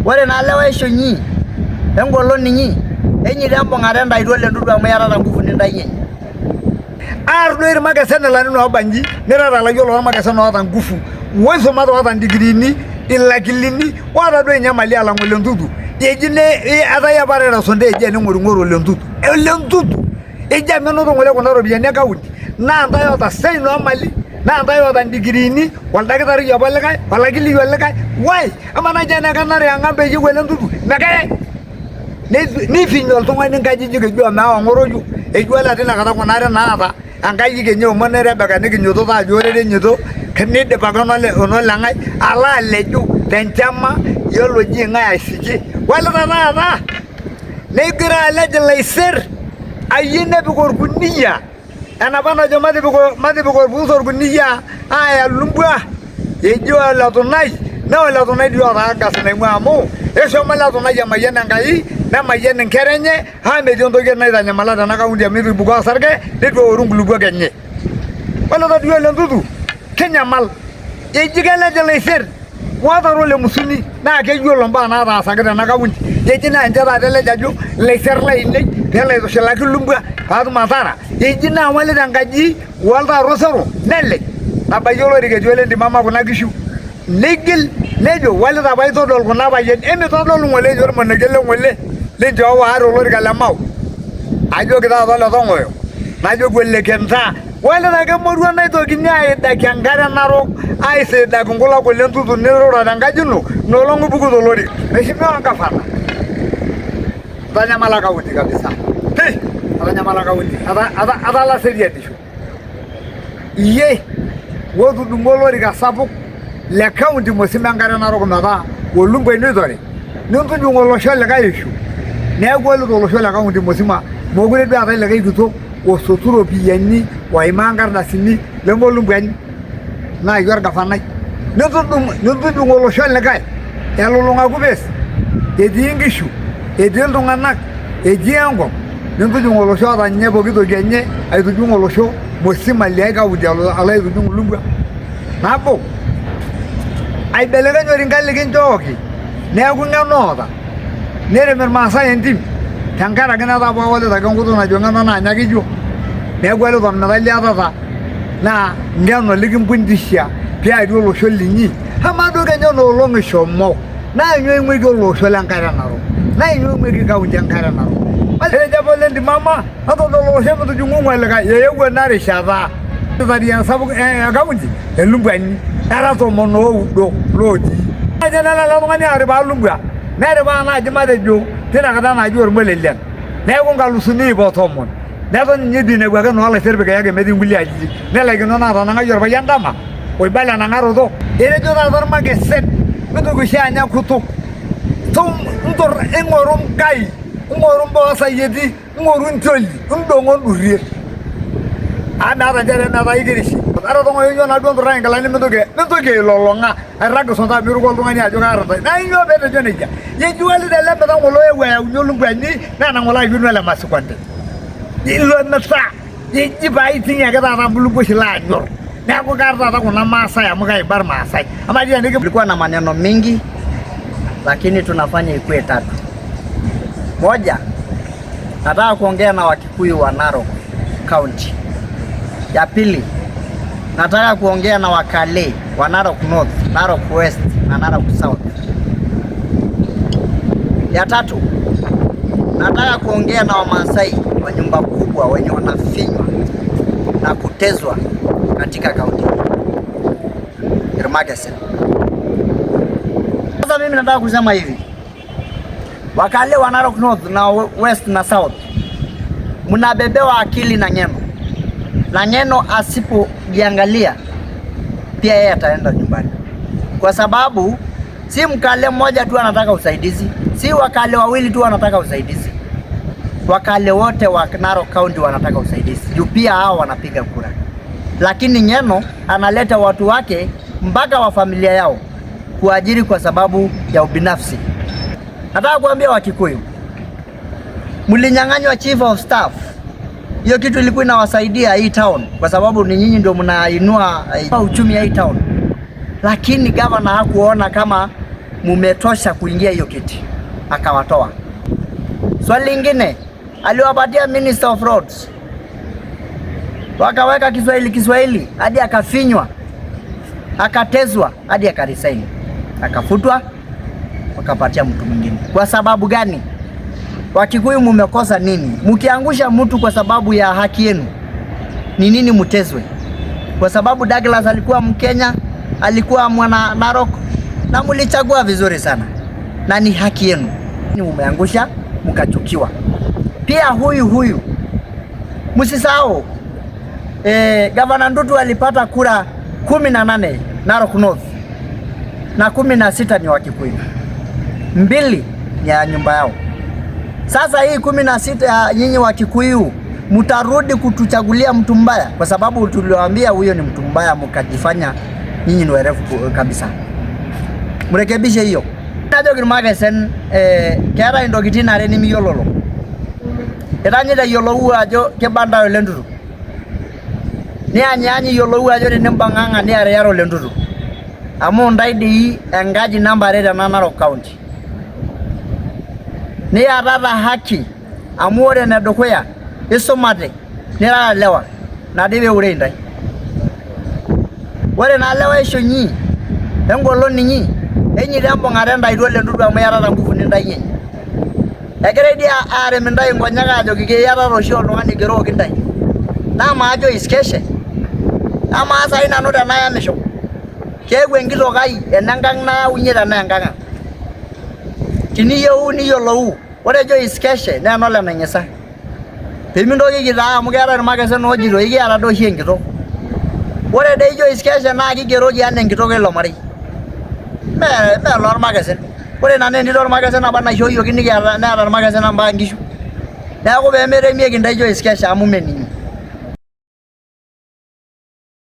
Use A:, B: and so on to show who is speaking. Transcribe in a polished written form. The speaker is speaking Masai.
A: ore naalewa isho nyi engolon ninyi enyi tembo ngare ndaitwa le ndudu amayara nguvu nindainye ardo irmakasana lanino abanji nirara la yolo makasana wata nguvu mwezo mata wata ndigrini ilakilini wata do nyamali ala ngole ndudu yejine ata ya barera sonde eje ni ngoro le ndudu eje meno do ngole kona robiya ne kaunti na anda yota sei no mali na anda yota ndigrini waldakitari yabalaka walakili yolaka wai amana jana kanare angambe jigwele ndudu mekae ni finyo tongani ngajiji kejua mawa ngoroju ejwala tena kata konare na ata angaji kenyo monere baka ne kinyo to ta jore nyoto kenide bakana le onolangai ala leju tenchama yolo jinga asiki wala na negira leje leiser ayine bikor kuniya ana bana jo madi bikor busor kuniya aya lumbwa ejwa la tonai na la tonai dio aka sene mwamu eso mala tonai ya mayena ngai na mayena nkerenye ha me dio ndoge na idanya mala na kaundi ya miru bugo sarge detwo orungulugo genye wala da dio le ndudu kenya mal ejigala de leiser wata role musuni na ke yolo mba na ta sagada na kaundi ejina njara de le jaju leiser la ile tele do shela kulumba hadu matara ejina wale dangaji walda rosaro nelle abayolo dige jole ndi mama kuna gishu legel lejo wala da bay to dol kuna bayen emi to dol ngole jor mon negele ngole le jo waro lor gala maw ajo gida dol to ngoyo na jo golle kenta wala da gamoru na to ginya da kangara naro ai se da ngola ko lentu to nero da ngajunu no longu bugu do lori meshimwa ngafana tanya malaka wuti kabisa tanya malaka wuti ada la seria tisho iye wodu dungolori ga sapuk le kaunti mosimangara naro komata wolumbo inidore nuntu dungolo shole ga yishu ne golu do shole kaunti mosima mogure bi ata le ga iguto o soturo biyani wa imangar na sini le molumbo en na yor ga fanai nuntu dungolo shole ga yalolonga kubes edingishu edendo nganak ejiango nuntu dungolo shole nyebo gido genye ay dungolo shole mosima le ga wujalo ala dungulumba nabo ay belega nyori ngalle gen joki ne ku nganoda nere mer masa endim tangara gana da bawale da gangudo na jonga na nyagi jo ne gwelo dom na dali ata na ngano ligin bundisha pia do lo sholinyi hamado ganyo no lo ngishomo na nyo ngwe go lo sholankara naro na nyo ngwe ga unjankara naro ale jabole ndi mama ato do lo shemo do jungu ngwe lega ye gwe na re shava tadian sabu gaunji elumbani era to mono do lodi ajana la ngani are ba lumbwa nere ba na jima de jo tena kada na jor molelen ne ko ngalu suni bo to mon ne to nyidi ne gwa no ala serbe ga medi nguli aji ne la gino na na jor ba yandama oi bala na ngaro do ere jo da dorma ge set medo go shanya kutu to ndor engorum kai ngorum bo sayedi ngorun toli ndongon durie ana da jere na ba igirishi ara to ngoyo na do ranga la ni medoge lolonga arago sonta biru gol ngani ajo ngara na inyo be de joneja ye juwali de lembe to ngolo e wa nyolu ngani na ngola biru la masukwande ilo na sa ye jibai tinya ga da bulu go shila nyor na ko garda ta kuna masa ya mga ibar masai ama je ndike kulikuwa na maneno mingi lakini tunafanya ikue tatu. Moja, nataka kuongea na Wakikuyu wa Narok County. Ya pili, nataka kuongea na Wakale wa Narok North, Narok West na Narok South. Ya tatu, nataka kuongea na Wamasai wa nyumba kubwa wenye wanafinywa na kutezwa katika kaunti Irmagesen. Sasa mimi nataka kusema hivi, Wakale wa Narok North na West na South, mnabebewa akili na Ng'eno. Na Ng'eno asipojiangalia pia yeye ataenda nyumbani. Kwa sababu si Mkale mmoja tu anataka usaidizi, si Wakale wawili tu wanataka usaidizi. Wakale wote wa Narok County wanataka usaidizi. Juu pia hao wanapiga kura. Lakini Ng'eno analeta watu wake mpaka wa familia yao kuajiri kwa sababu ya ubinafsi. Nataka kuambia Wakikuyu, mlinyang'anywa chief of staff. Hiyo kitu ilikuwa inawasaidia hii town kwa sababu ni nyinyi ndio mnainua uchumi ya hii town. Lakini governor hakuona kama mumetosha kuingia hiyo kiti, akawatoa. Swali lingine aliwapatia Minister of Roads, wakaweka Kiswahili hadi akafinywa, akatezwa hadi akaresign, akafutwa, wakapatia mtu mwingine. Kwa sababu gani? Wakikuyu mumekosa nini? Mkiangusha mtu kwa sababu ya haki yenu, ni nini mtezwe? Kwa sababu Douglas alikuwa Mkenya, alikuwa mwana Narok, na mlichagua vizuri sana, na ni haki yenu. Ni umeangusha mkachukiwa. Pia huyu msisahau, Governor Ndutu alipata kura 18 Narok North, na 16 ni Wakikuyu, 2 ni ya nyumba yao. Sasa hii 16 nyinyi Wakikuyu mtarudi kutuchagulia mtu mbaya, kwa sababu tuliwaambia huyo ni mtu mbaya, mkajifanya nyinyi ni werevu kabisa. Mrekebishe hiyo. Najo Magesen kera indokitin are nimiyololo. Etanyita yolou ajo kebanda ole Ndutu. Nianyanyi yolou ajo tenembang'ang'a niariyaro ole Ndutu. Amu ndaidi engaji namba 2 tena Narok County. Niatata haki amu ore enedukuya isumate nirara lewa nadipe ure intai. Ore naa lewa ishonyi engolon inyi enyita embung'ata endaitu ole Ndutu amu iatata nguvu nintai inyi. Egira idia arem intai nkonyek ajoki iatata oshi oltung'ani ogerooki intai. Naa maajo iskeshe. Amaa saai nanu tenayamisho keeku enkitok ai enenkang' nayaunye tenaa enkang' ang'. Tiniyieu niyiolou, ore ejo iskeshe naa enole naing'isa. Pemintoki taa amu keeta irmakesen oojito ikiata doi oshi enkitok. Ore doi ijo iskeshe naa kigeroki enaa enkitok ilo marei. Mee lormakesen. Ore ina naa entito ormakesen apa naishooyioki nikiata neeta irmakesen mpaka nkishu. Neeku peemeremieki ntai ijo iskeshe amu meninyi.